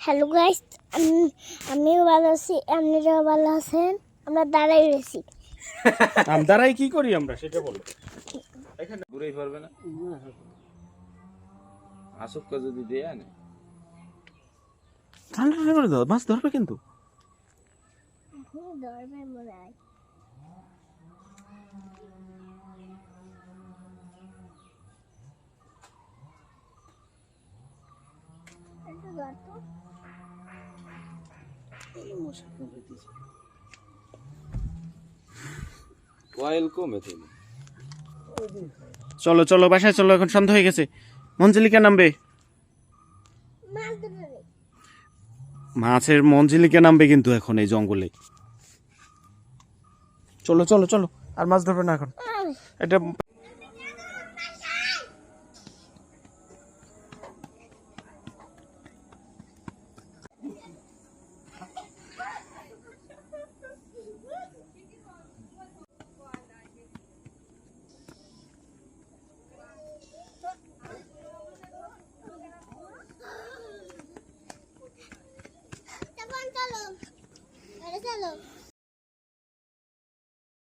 Hello guys, আমিও ভালো আছি, আপনারাও ভালো আছেন। আমরা দাঁড়াই রয়েছি। দাঁড়াই কি করি আমরা সেটা বলো। এখানে ঘুরেই পারবে না, আসুক যদি দিয়ে আনে ঠান্ডা ঠান্ডা করে দাও, মাছ ধরবে কিন্তু। ধরবে মনে হয়। চলো চলো বাসায় চলো, এখন সন্ধ্যা হয়ে গেছে। মঞ্জিলিকা নামবে, মাছের মঞ্জিলিকা নামবে কিন্তু এখন এই জঙ্গলে। চলো চলো চলো, আর মাছ ধরবে না এখন। এটা চলো চলো।